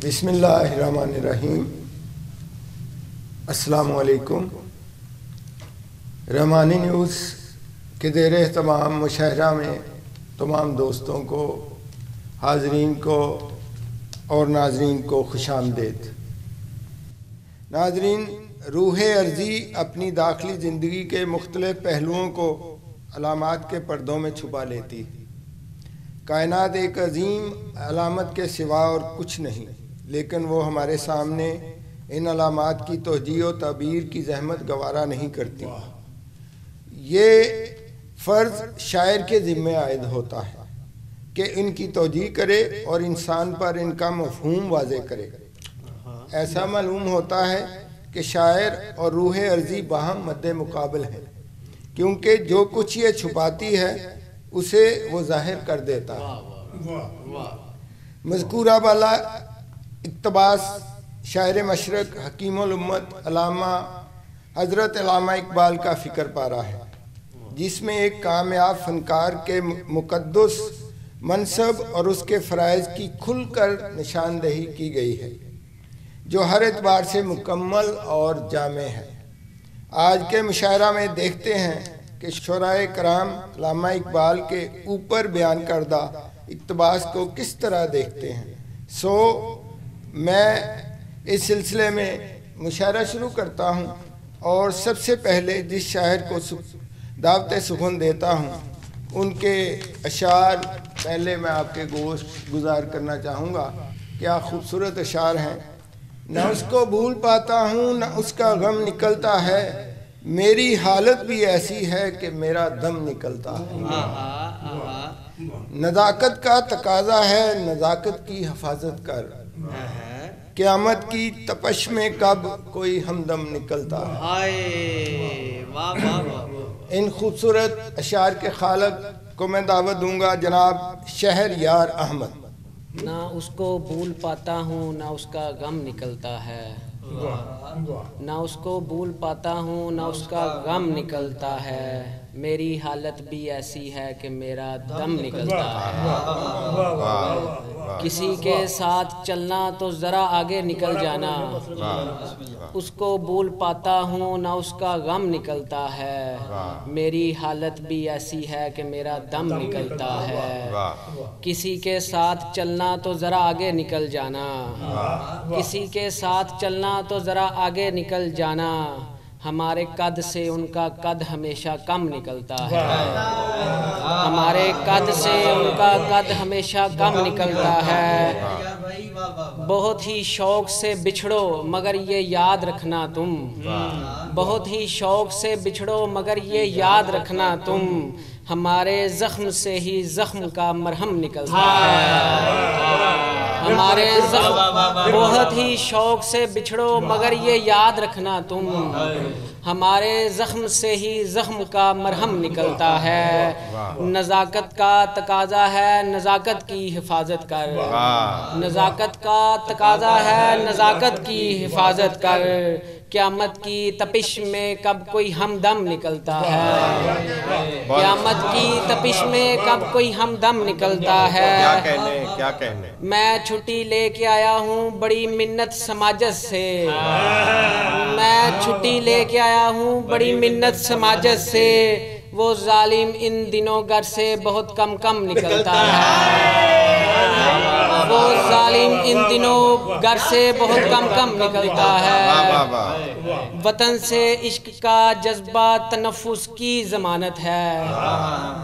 بسم اللہ الرحمن الرحیم۔ السلام علیکم۔ رحمانی نیوز کے زیر اہتمام مشاہرہ میں تمام دوستوں کو، حاضرین کو اور ناظرین کو خوش آمدید۔ ناظرین، روح ارضی اپنی داخلی زندگی کے مختلف پہلوؤں کو علامات کے پردوں میں چھپا لیتی۔ کائنات ایک عظیم علامت کے سوا اور کچھ نہیں، لیکن وہ ہمارے سامنے ان علامات کی توجیہ و تعبیر کی زحمت گوارا نہیں کرتی۔ یہ فرض شاعر کے ذمہ عائد ہوتا ہے کہ ان کی توجیہ کرے اور انسان پر ان کا مفہوم واضح کرے۔ ایسا معلوم ہوتا ہے کہ شاعر اور روح ارضی باہم مد مقابل ہیں، کیونکہ جو کچھ یہ چھپاتی ہے اسے وہ ظاہر کر دیتا ہے۔ مذکورہ بالا اقتباس شاعر مشرق حکیم الامت علامہ حضرت علامہ اقبال کا فکر پارا ہے، جس میں ایک کامیاب فنکار کے مقدس منصب اور اس کے فرائض کی کھل کر نشاندہی کی گئی ہے، جو ہر اعتبار سے مکمل اور جامع ہے۔ آج کے مشاعرہ میں دیکھتے ہیں کہ شعراء کرام علامہ اقبال کے اوپر بیان کردہ اقتباس کو کس طرح دیکھتے ہیں۔ میں اس سلسلے میں مشاعرہ شروع کرتا ہوں اور سب سے پہلے جس شاعر کو دعوت سخن دیتا ہوں ان کے اشعار پہلے میں آپ کے گوشت گزار کرنا چاہوں گا۔ کیا خوبصورت اشعار ہیں۔ نہ اس کو بھول پاتا ہوں نہ اس کا غم نکلتا ہے، میری حالت بھی ایسی ہے کہ میرا دم نکلتا ہے۔ نزاکت کا تقاضا ہے نزاکت کی حفاظت کر، قیامت کی تپش میں کب کوئی ہمدم نکلتا ہے۔ ان خوبصورت اشعار کے خالق کو میں دعوت دوں گا جناب شہریار احمد۔ نہ اس کو بھول پاتا ہوں نہ اس کا غم نکلتا ہے، نہ اس کو بھول پاتا ہوں نہ اس کا غم نکلتا ہے، میری حالت بھی ایسی ہے کہ میرا دم نکلتا ہے۔ کسی کے ساتھ چلنا تو ذرا آگے نکل جانا، اس کو بھول پاتا ہوں نہ اس کا غم نکلتا ہے، میری حالت بھی ایسی ہے کہ میرا دم نکلتا ہے۔ کسی کے ساتھ چلنا تو ذرا آگے نکل جانا، کسی کے ساتھ چلنا تو ذرا آگے نکل جانا، ہمارے قد سے ان کا قد ہمیشہ کم نکلتا ہے، ہمارے قد سے ان کا قد ہمیشہ کم نکلتا ہے۔ بہت ہی شوق سے بچھڑو مگر یہ یاد رکھنا تم، بہت ہی شوق سے بچھڑو مگر یہ یاد رکھنا تم، ہمارے زخم سے ہی زخم کا مرہم نکلتا ہے۔ ہمارے زخم بہت ہی شوق سے بچھڑو مگر یہ یاد رکھنا تم، ہمارے زخم سے ہی زخم کا مرہم نکلتا ہے۔ نزاکت کا تقاضا ہے نزاکت کی حفاظت کر، نزاکت کا تقاضا ہے نزاکت کی حفاظت کر، قیامت کی تپش میں کب کوئی ہمدم نکلتا ہے، قیامت کی تپش میں کب کوئی ہمدم نکلتا ہے۔ کیا کہنے میں چھٹی لے کے آیا ہوں بڑی منت سماجت سے، میں چھٹی لے کے آیا ہوں بڑی منت سماجت سے، وہ ظالم ان دنوں گھر سے بہت کم کم نکلتا ہے، وہ ظالم ان دنوں گھر سے بہت کم کم نکلتا ہے۔ وطن سے عشق کا جذبہ تنفس کی ضمانت ہے،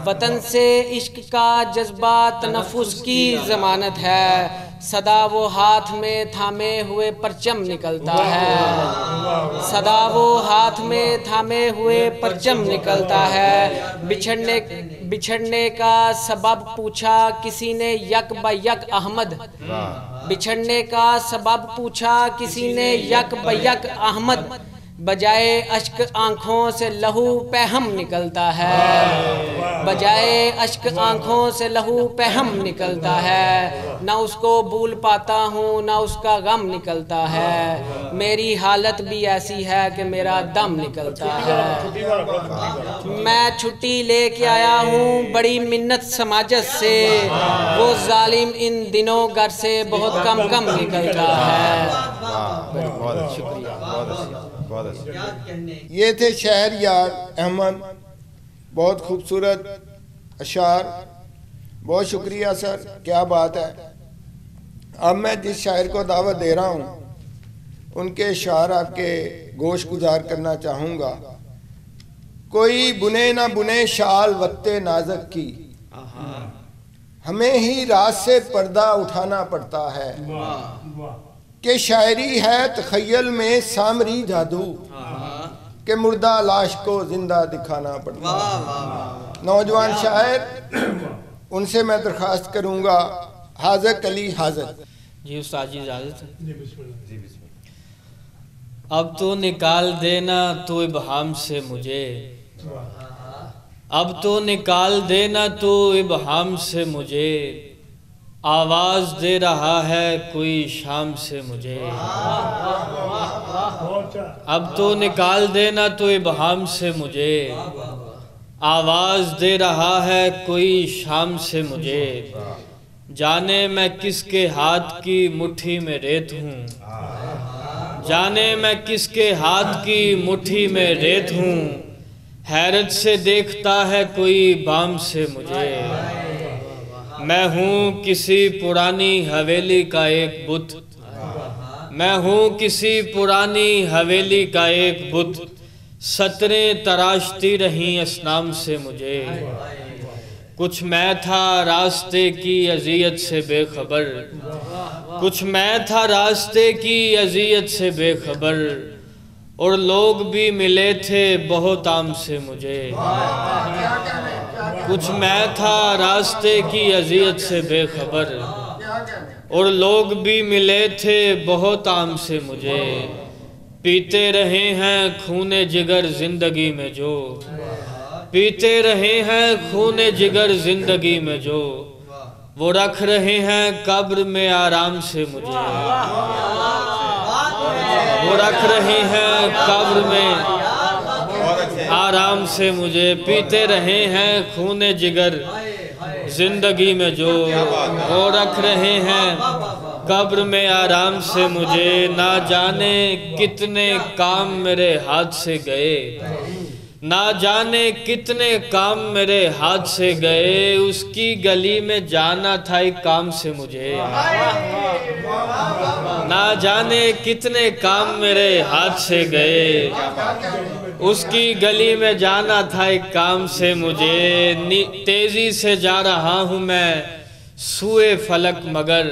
وطن سے عشق کا جذبہ تنفس کی ضمانت ہے، صدا وہ ہاتھ میں تھامے ہوئے پرچم نکلتا ہے، صدا وہ ہاتھ میں تھامے ہوئے پرچم نکلتا ہے۔ بچھڑنے کا سبب پوچھا کسی نے یک با یک احمد، بچھڑنے کا سبب پوچھا کسی نے یک با یک احمد، بجائے اشک آنکھوں سے لہو پہم نکلتا ہے، بجائے اشک آنکھوں سے لہو پہم نکلتا ہے، نہ اس کو بھول پاتا ہوں نہ اس کا غم نکلتا ہے، میری حالت بھی ایسی ہے کہ میرا دم نکلتا ہے۔ میں چھٹی لے کے آیا ہوں بڑی منت سماجت سے، وہ ظالم ان دنوں گھر سے بہت کم کم نکلتا ہے۔ بہت شکریہ، یہ تھے شہر یار احمد، بہت خوبصورت اشعار، بہت شکریہ سر، کیا بات ہے۔ اب میں جس شاعر کو دعوت دے رہا ہوں ان کے اشعار آپ کے گوش گزار کرنا چاہوں گا۔ کوئی بنے نہ بنے شال وقت نازک کی، ہمیں ہی رات سے پردہ اٹھانا پڑتا ہے، کہ شاعری ہے تخیل میں سامری جادو، کہ مردہ لاش کو زندہ دکھانا پڑتا ہے۔ نوجوان شاعر، ان سے میں درخواست کروں گا، حاذق علی حاذق۔ جی استاد جی اجازت ہے؟ اب تو نکال دینا تو ابہام سے مجھے، اب تو نکال دینا تو ابہام سے مجھے، آواز دے رہا ہے کوئی شام سے مجھے، اب تو نکال دینا تو ابہام سے مجھے، آواز دے رہا ہے کوئی شام سے مجھے، جانے میں کس کے ہاتھ کی مٹھی میں ریت ہوں، جانے میں کس کے ہاتھ کی مٹھی میں ریت ہوں، حیرت سے دیکھتا ہے کوئی بام سے مجھے، میں ہوں کسی پرانی حویلی کا ایک بت، میں ہوں کسی پرانی حویلی کا ایک بت، سطریں تراشتی رہیں اسنام سے مجھے، کچھ میں تھا راستے کی اذیت سے بے خبر، کچھ میں تھا راستے کی اذیت سے بے خبر، اور لوگ بھی ملے تھے بہت عام سے مجھے، کچھ میں تھا راستے کی اذیت سے بے خبر، اور لوگ بھی ملے تھے بہت عام سے مجھے، پیتے رہے ہیں خون جگر زندگی میں جو، پیتے رہے ہیں خون جگر زندگی میں جو، وہ رکھ رہے ہیں قبر میں آرام سے مجھے، وہ رکھ رہے ہیں قبر میں آرام سے مجھے، پیتے رہے ہیں خون جگر زندگی میں جو، وہ رکھ رہے ہیں قبر میں آرام سے مجھے، نہ جانے کتنے کام میرے ہاتھ سے گئے، نہ جانے کتنے کام میرے ہاتھ سے گئے، اس کی گلی میں جانا تھا ایک کام سے مجھے، نہ جانے کتنے کام میرے ہاتھ سے گئے، اس کی گلی میں جانا تھا ایک کام سے مجھے، تیزی سے جا رہا ہوں میں سوئے فلک مگر،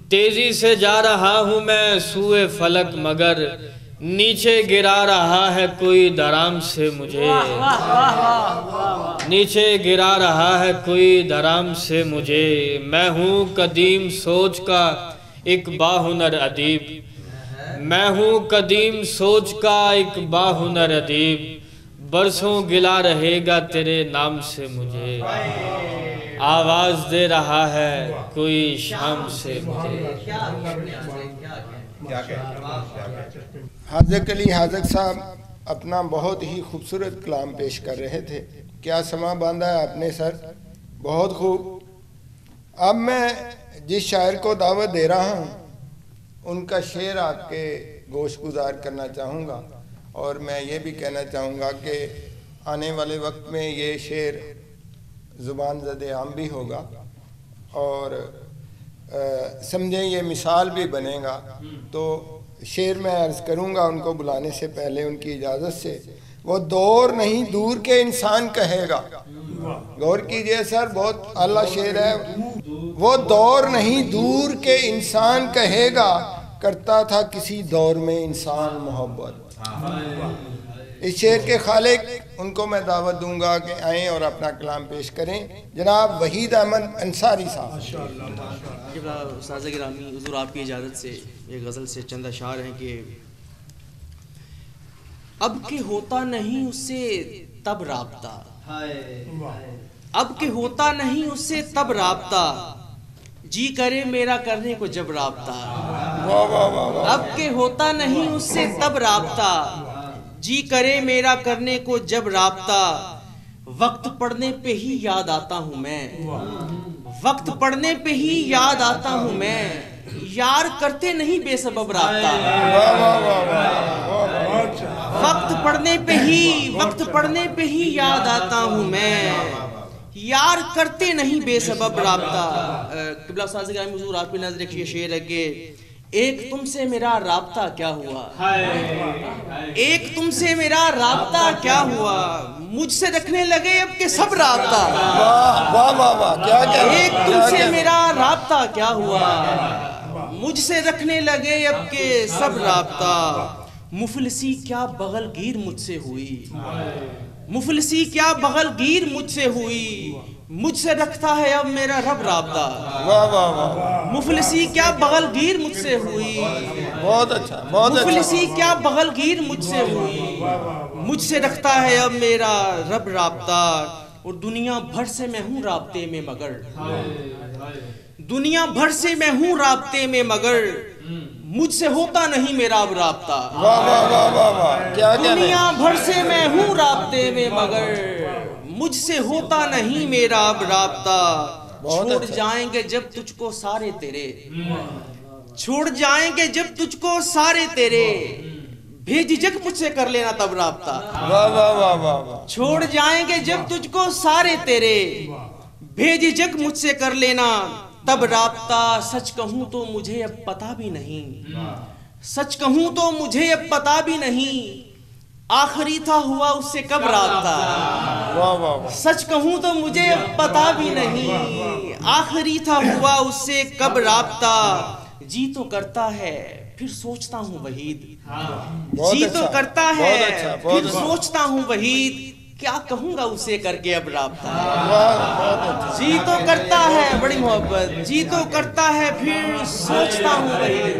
تیزی سے جا رہا ہوں میں سوئے فلک مگر، نیچے گرا رہا ہے کوئی دھرام سے مجھے، نیچے گرا رہا ہے کوئی دھرام سے مجھے، میں ہوں قدیم سوچ کا ایک باہنر ادیب، میں ہوں قدیم سوچ کا ایک باہنر ادیب، برسوں گلا رہے گا تیرے نام سے مجھے، آواز دے رہا ہے کوئی شام سے مجھے۔ حاذق علی حاذق صاحب اپنا بہت ہی خوبصورت کلام پیش کر رہے تھے، کیا سما باندھا ہے آپ نے سر، بہت خوب۔ اب میں جس شاعر کو دعوت دے رہا ہوں ان کا شعر آپ کے گوش گزار کرنا چاہوں گا، اور میں یہ بھی کہنا چاہوں گا کہ آنے والے وقت میں یہ شعر زبان زد عام بھی ہوگا، اور سمجھیں یہ مثال بھی بنے گا۔ تو شعر میں عرض کروں گا ان کو بلانے سے پہلے ان کی اجازت سے، وہ دور نہیں دور کے انسان کہے گا، غور کیجئے سر، بہت اعلیٰ شعر ہے، وہ دور نہیں دور کے انسان کہے گا، کرتا تھا کسی دور میں انسان محبت۔ اس شعر کے خالق ان کو میں دعوت دوں گا کہ آئیں اور اپنا کلام پیش کریں، جناب وحید احمد انصاری صاحب۔ استاذ گرامی، حضور آپ کی اجازت سے ایک غزل سے چند اشعار ہیں کہ اب کہ ہوتا نہیں اس سے تب رابطہ، اب کہ ہوتا نہیں اس سے تب رابطہ، جی کرے میرا کرنے کو جب رابطہ، اب کہ ہوتا نہیں اس سے تب رابطہ، جی کرے میرا کرنے کو جب رابطہ، وقت پڑنے پہ ہی یاد آتا ہوں میں، وقت پڑنے پہ ہی یاد آتا ہوں میں، یار کرتے نہیں بے سبب رابطہ، وقت پڑنے پہ ہی یاد آتا ہوں میں، یار کرتے نہیں بے سبب رابطہ۔ قبلہ استاذ گرامی حضور آپ کی نظر ایک یہ شعر ہے کہ ایک تم سے میرا رابطہ کیا ہوا، ایک تم سے میرا رابطہ کیا ہوا، مجھ سے رکھنے لگے اب کے سب رابطہ، ایک تم سے میرا رابطہ کیا ہوا، مجھ سے رکھنے لگے اب کے سب رابطہ، مفلسی کیا بغل گیر مجھ سے ہوئی، مفلسی کیا بغل گیر مجھ سے ہوئی، مجھ سے رکھتا ہے اب میرا رب رابطہ، مفلسی کیا بغل گیر مجھ سے ہوئی، بہت اچھا، مفلسی کیا بغل گیر مجھ سے ہوئی، مجھ سے رکھتا ہے اب میرا رب رابطہ، اور دنیا بھر سے میں ہوں رابطے میں مگر، دنیا بھر سے میں ہوں رابطے میں مگر، مجھ سے ہوتا نہیں میرا اب رابطہ، دنیا بھر سے میں ہوں رابطے میں مگر، مجھ سے ہوتا نہیں میرا اب رابطہ، چھوڑ جائیں گے جب تجھ کو سارے تیرے، چھوڑ جائیں گے جب تجھ کو سارے تیرے، بھیج جگ مجھ سے کر لینا تب رابطہ، چھوڑ جائیں گے جب تجھ کو سارے تیرے، بھیج جگ مجھ سے کر لینا تب رابطہ، سچ کہوں تو مجھے اب پتا بھی نہیں، سچ کہوں تو مجھے اب پتا بھی نہیں، آخری تھا ہوا اس سے کب رابطہ، سچ کہوں تو مجھے اب پتا بھی نہیں، آخری تھا ہوا اس سے کب رابطہ، جی تو کرتا ہے پھر سوچتا ہوں وحید، جی تو کرتا ہے پھر سوچتا ہوں وحید، کیا کہوں گا اسے کر کے اب رابطہ، جی تو کرتا ہے، بڑی محبت، جی تو کرتا ہے پھر سوچتا ہوں وحید،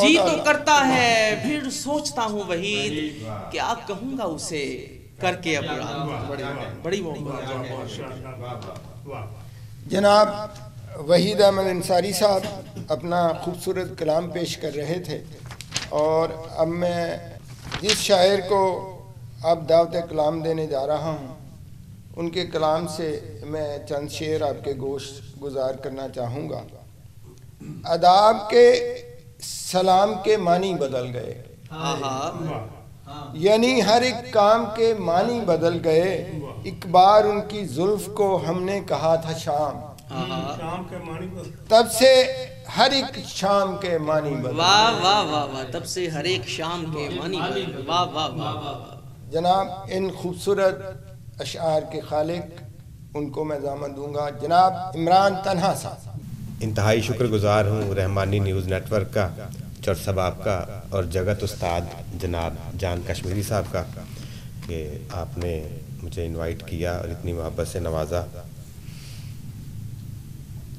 جی تو کرتا ہے پھر سوچتا ہوں وحید، کیا کہوں گا اسے کر کے اب رابطہ، بڑی محبت۔ جناب وحید احمد انصاری صاحب اپنا خوبصورت کلام پیش کر رہے تھے، اور اب میں جس شاعر کو اب دعوت کلام دینے جا رہا ہوں ان کے کلام سے میں چند شعر آپ کے گوش گزار کرنا چاہوں گا۔ آداب کے سلام کے معنی بدل گئے، یعنی ہر ایک کام کے معنی بدل گئے، ایک بار ان کی زلف کو ہم نے کہا تھا شام، تب سے ہر ایک شام کے معنی بدل گئے، واہ واہ واہ واہ، تب سے ہر ایک شام کے معنی بدل گئے، واہ واہ واہ۔ جناب ان خوبصورت اشعار کے خالق ان کو میں ضامن دوں گا جناب عمران تنہا صاحب۔ انتہائی شکر گزار ہوں رحمانی نیوز نیٹ ورک کا، چور صاحب کا، اور جگت استاد جناب جان کشمیری صاحب کا کہ آپ نے مجھے انوائٹ کیا اور اتنی محبت سے نوازا۔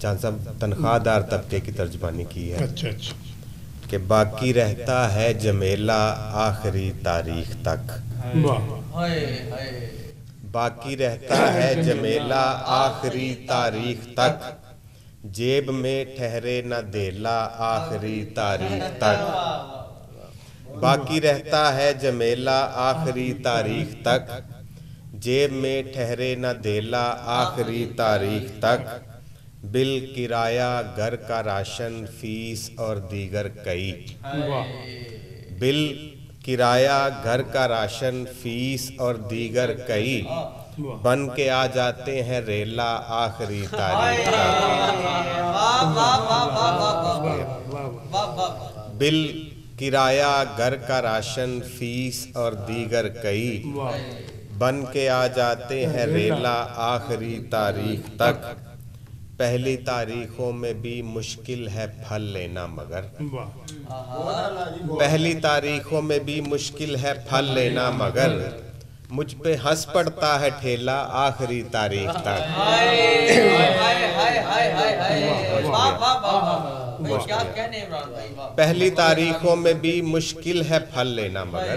جان صاحب تنخواہ دار طبقے کی ترجمانی کی ہے کہ باقی رہتا ہے جمیلہ آخری تاریخ تک، باقی رہتا ہے جمیلہ آخری تاریخ تک، جیب میں ٹھہرے نہ دیلا آخری تاریخ تک، باقی رہتا ہے جمیلہ آخری تاریخ تک، جیب میں ٹھہرے نہ دیلا آخری تاریخ تک، بل کرایہ گھر کا راشن فیس اور دیگر کئی، بل کرایہ گھر کا راشن فیس اور دیگر کئی، بن کے آ جاتے ہیں ریلا آخری تاریخ تک، بل کرایہ گھر کا راشن فیس اور دیگر کئی، بن کے آ جاتے ہیں ریلا آخری تاریخ تک، پہلی تاریخوں میں بھی مشکل ہے پھل لینا مگر، پہلی تاریخوں میں بھی مشکل ہے پھل لینا مگر، مجھ پہ ہنس پڑتا ہے ٹھیلا آخری تاریخ تک۔ پہلی تاریخوں میں بھی مشکل ہے پھل لینا مگر،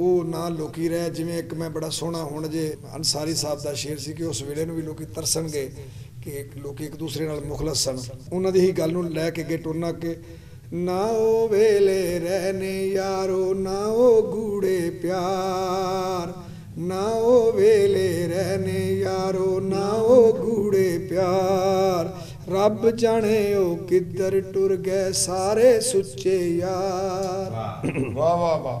ਉਹ ਨਾ ਲੋਕੀ ਰਹਿ, ਜਿਵੇਂ ਇੱਕ ਮੈਂ ਬੜਾ ਸੋਹਣਾ ਹੁਣ ਜੇ ਅੰਸਾਰੀ ਸਾਹਿਬ ਦਾ ਸ਼ੇਰ ਸੀ ਕਿ ਉਸ ਵੇਲੇ ਨੂੰ ਵੀ ਲੋਕੀ ਤਰਸਣਗੇ ਕਿ ਲੋਕੀ ਇੱਕ ਦੂਸਰੇ ਨਾਲ ਮੁਖਲਸ ਸਨ, ਉਹਨਾਂ ਦੀ ਹੀ ਗੱਲ ਨੂੰ ਲੈ ਕੇ ਅੱਗੇ ਟੁਰਨਾ ਕਿ ਨਾ ਉਹ ਵੇਲੇ ਰਹਿਨੇ ਯਾਰੋ ਨਾ ਉਹ ਗੂੜੇ ਪਿਆਰ, ਨਾ ਉਹ ਵੇਲੇ ਰਹਿਨੇ ਯਾਰੋ ਨਾ ਉਹ ਗੂੜੇ ਪਿਆਰ, ਰੱਬ ਜਾਣੇ ਉਹ ਕਿੱਧਰ ਟੁਰ ਗਏ ਸਾਰੇ ਸੁੱਚੇ ਯਾਰ। ਵਾਹ ਵਾਹ ਵਾਹ।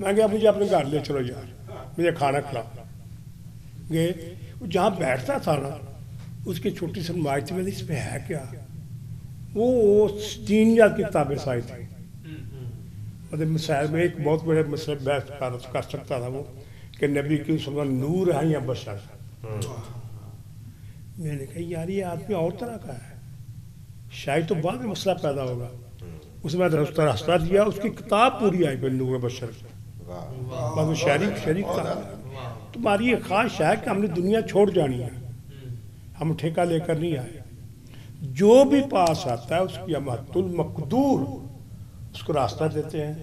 میں گیا مجھے اپنے گھر لے چلو یار مجھے کھانا کھلاؤ گئے جہاں بیٹھتا تھا نا اس کی چھوٹی سی نمائش تھی میں اس پہ ہے کیا وہ دینیات کی کتابیں سائی تھی مطلب مسائل میں ایک بہت بڑے مسئلے بحث کر سکتا تھا وہ کہ نبی کی سلمان نور ہے یا بشر میں نے کہا یار یہ آدمی اور طرح کا ہے شاید تو بعد میں مسئلہ پیدا ہوگا اس میں راستہ دیا اس کی کتاب پوری آئی پھر نور بشر بعد میں شریک تھا تمہاری یہ خواہش ہے کہ ہم نے دنیا چھوڑ جانی ہے ہم ٹھیکہ لے کر نہیں آئے جو بھی پاس آتا ہے اس کی امت المقدور اس کو راستہ دیتے ہیں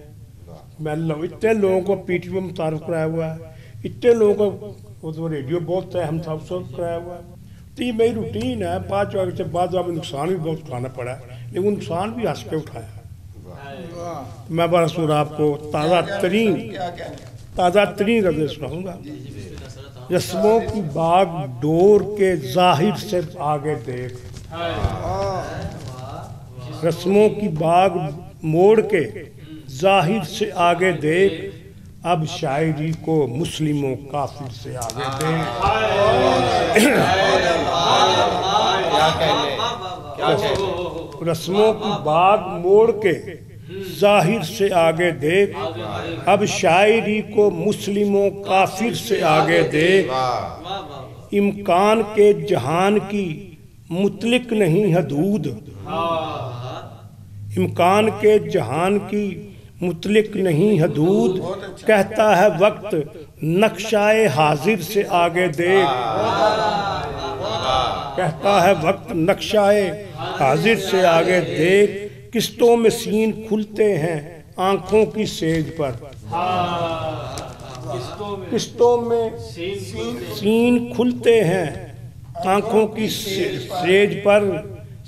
میں اتنے لوگوں کو پی ٹی وی میں متعارف کرایا ہوا ہے اتنے لوگوں کو وہ ریڈیو بہت ہے ہم سب سے کرایا ہوا ہے تو یہ میری روٹین ہے 5 وقت سے بعد میں نقصان بھی بہت اٹھانا پڑا ہے لیکن نقصان بھی ہنس کے اٹھایا میں برسور آپ کو تازہ ترین غزل سناؤں گا رسموں کی باغ ڈور کے ظاہر سے آگے دیکھ رسموں کی باغ موڑ کے ظاہر سے آگے دیکھ اب شاعری کو مسلموں کافر سے آگے دیکھ رسموں کی باغ موڑ کے ظاہر سے آگے دیکھ اب شاعری کو مسلموں کافر سے آگے دیکھ امکان کے جہان کی مطلق نہیں حدود امکان کے جہان کی مطلق نہیں حدود کہتا ہے وقت نقشہ حاضر سے آگے دیکھ کہتا ہے وقت نقشہ حاضر سے آگے دیکھ قسطوں میں سین کھلتے ہیں آنکھوں کی سیج پر قسطوں میں سین کھلتے ہیں آنکھوں کی سیج پر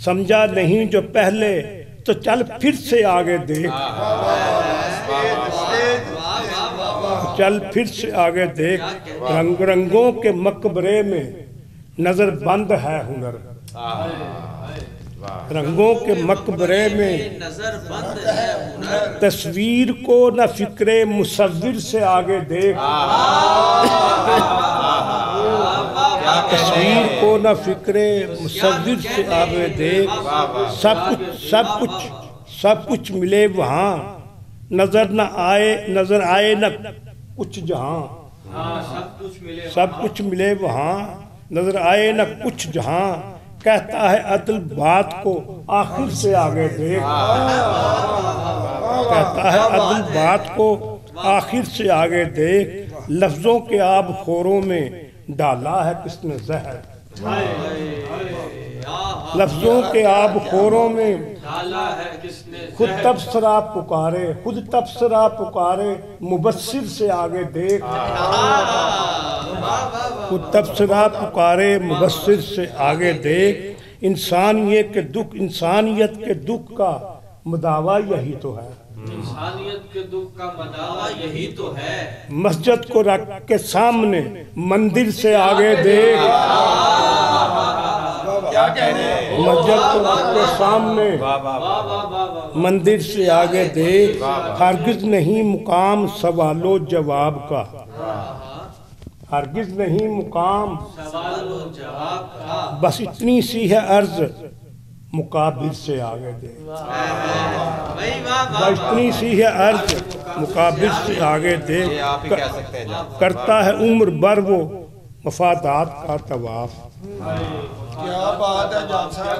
سمجھا نہیں جو پہلے تو چل پھر سے آگے دیکھ چل پھر سے آگے دیکھ رنگ رنگوں کے مقبرے میں نظر بند ہے ہنر رنگوں کے مقبرے میں تصویر کو نہ فکر مصور سے آگے دیکھ تصویر کو نہ فکر مصور سے آگے دیکھ سب کچھ ملے وہاں نظر آئے نہ کچھ جہاں سب کچھ ملے وہاں نظر آئے نہ کچھ جہاں کہتا ہے عدل بات کو آخر سے آگے دیکھ کہتا ہے عدل بات کو آخر سے آگے دیکھ لفظوں کے آب خوروں میں ڈالا ہے کس نے زہر لفظوں کے آب خوروں میں خود تبصرہ پکارے مبصر سے آگے دیکھ خود تبصرہ پکارے مبصر سے آگے دیکھ انسانیت کے دکھ کا مداوا یہی تو ہے انسانیت کے دکھ کا مداوا یہی تو ہے مسجد کو رکھ کے سامنے مندر سے آگے دیکھ مسجد کو رکھ کے سامنے مندر سے آگے دیکھ ہرگز نہیں مقام سوال و جواب کا ہرگز نہیں مقام سوال و جواب کا بس اتنی سی ہے عرض مقابر سے آگے دیکھ بس اتنی سی ہے عرض مقابر سے آگے دیکھ کرتا ہے عمر بر وہ مفادات کا طواف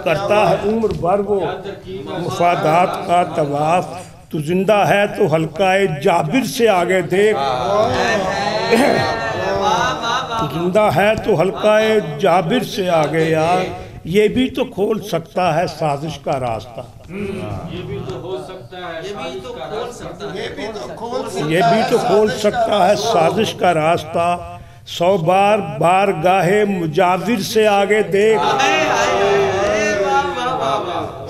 کرتا ہے عمر بر وہ مفادات کا طواف تو زندہ ہے تو حلقہ جابر سے آگے دیکھ زندہ ہے تو حلقہ جابر سے آگے یار یہ بھی تو کھول سکتا ہے سازش کا راستہ یہ بھی تو ہو سکتا ہے یہ بھی تو کھول سکتا ہے سازش کا راستہ 100 بار بارگاہ مجاور سے آگے دیکھ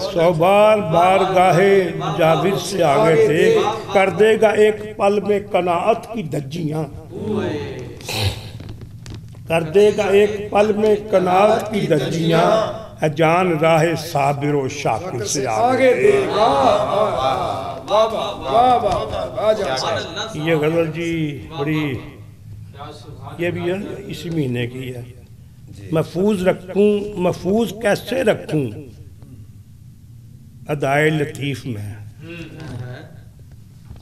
100 بار بارگاہ مجاور سے آگے دیکھ کر دے گا ایک پل میں قناعت کی دھجیاں کر دے گا ایک پل میں قناعت کی دھجیاں ہے جان راہ صابر و شاکر سے آگے دیکھ یہ غزل جی بڑی، یہ بھی اسی مہینے کی ہے. محفوظ کیسے رکھوں ادائے لطیف میں،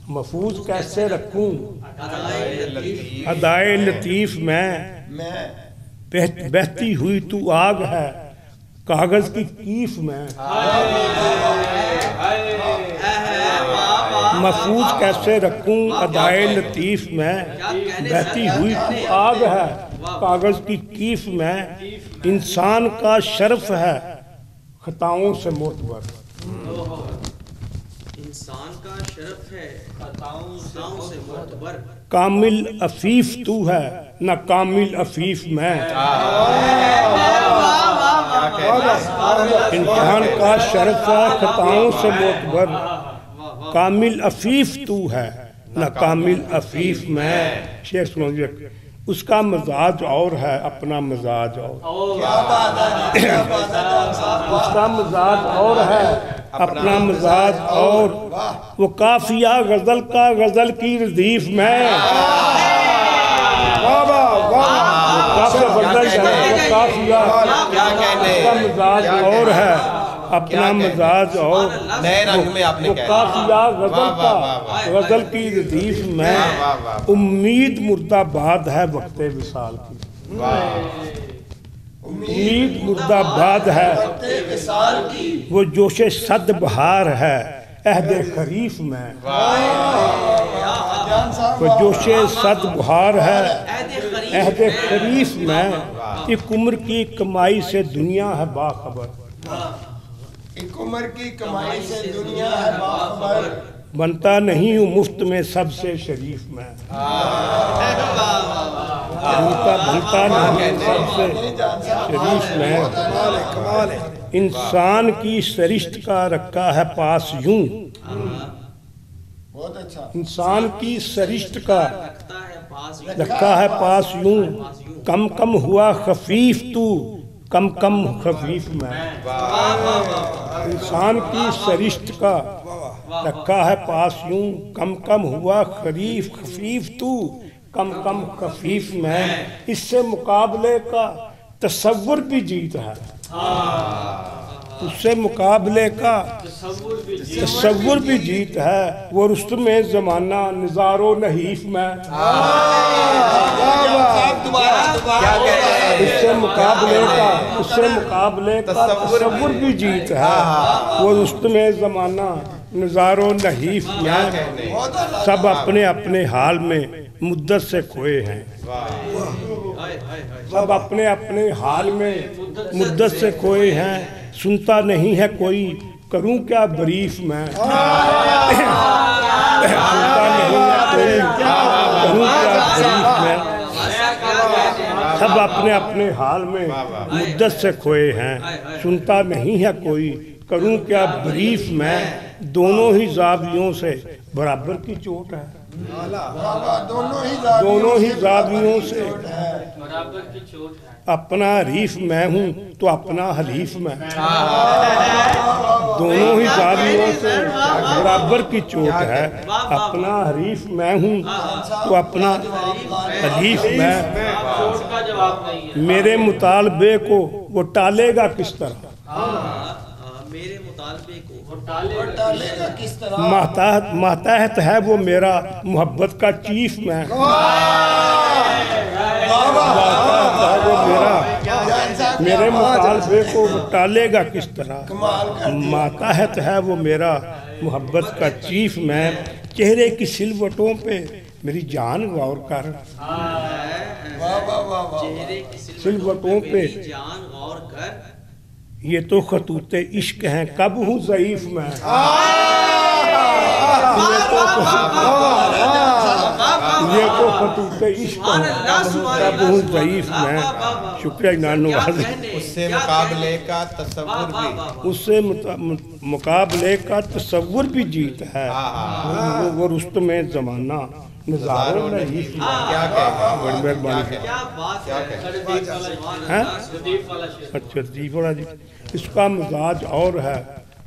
محفوظ کیسے رکھوں ادائے لطیف میں، بہتی ہوئی تو آگ ہے کاغذ کی کیف میں. محفوظ کیسے رکھوں ادائے لطیف میں، بہتی ہوئی تو آگ ہے کاغذ کی کیف میں. انسان کا شرف ہے خطاؤں سے معتبر، انسان کا شرف ہے خطاؤں سے معتبر. کامل عفیف تو ہے نہ کامل عفیف میں. انسان کا شرف ہے خطاؤں سے معتبر، کامل عفیف تو ہے نہ کامل عفیف میں. شیخ سنوجی اس کا مزاج اور ہے اپنا مزاج اور، اس کا مزاج اور ہے اپنا مزاج اور. وہ قافیہ غزل کا غزل کی ردیف میں، قافیہ اس کا مزاج اور ہے اپنا مزاج اور. نئے رنگ میں آپ نے کہا قافیہ غزل کا غزل کی ردیف میں، امید مردہ باد ہے وقت وصال کی، امید مردہ باد ہے وہ جوش صد بہار ہے عہد خریف میں. وہ جوش صد بہار ہے عہد خریف میں. ایک عمر کی کمائی سے دنیا ہے باخبر، ایک عمر کی کمائی سے دنیا ہے باخبر. بنتا نہیں ہوں مفت میں سب سے شریف میں، بنتا نہیں سب سے شریف میں. انسان کی سرشت کا رکھا ہے پاس یوں، بہت اچھا. انسان کی سرشت کا رکھا ہے پاس یوں، کم کم ہوا خفیف تو کم کم خفیف میں. انسان کی سرشت کا رکھا ہے پاس یوں، کم کم ہوا خفیف تو کم کم خفیف میں. اس سے مقابلے کا تصور بھی جیت ہے، اس سے مقابلے کا تصور بھی جیت ہے. وہ رستم زمانہ نظار و نحیف میں، اس سے مقابلے کا تصور بھی جیت ہے. وہ رستم زمانہ نظار و نحیف میں. سب اپنے اپنے حال میں مدت سے کھوئے ہیں، سب اپنے اپنے حال میں مدت سے کھوئے ہیں. سنتا نہیں ہے کوئی کروں کیا بریف میں، سنتا نہیں ہے کوئی کروں کیا بریف میں. سب اپنے اپنے حال میں مدت سے کھوئے ہیں، سنتا نہیں ہے کوئی کروں کیا بریف میں. دونوں ہی زاویوں سے برابر کی چوٹ ہے، دونوں ہی زاویوں سے اپنا حریف میں ہوں تو اپنا حلیف میں. دونوں ہی زاویوں سے برابر کی چوٹ ہے، اپنا حریف میں ہوں تو اپنا حلیف میں. میرے مطالبے کو وہ ٹالے گا کس طرح، میرے مطالبے کو ماتحت ہے وہ میرا محبت کا چیف میں، میرے مطالبے کو وہ ٹالے گا کس طرح. ماتحت ہے وہ میرا محبت کا چیف میں. چہرے کی سلوٹوں پہ میری جان غور کر، سلوٹوں پہ جان غور کر. یہ تو خطوط عشق ہیں کب ہوں ضعیف میں، یہ تو خطوط عشق ہیں کب ہوں ضعیف میں. شکریہ انعام نواز. اس سے مقابلے کا تصور بھی، اس سے مقابلے کا تصور بھی جیت ہے. وہ رستم زمانہ نظار و نحیف میں. کیا کہہ بڑی مہربانی. کیا بات ہے. اچھا ردیف والا جی، اس کا مزاج اور ہے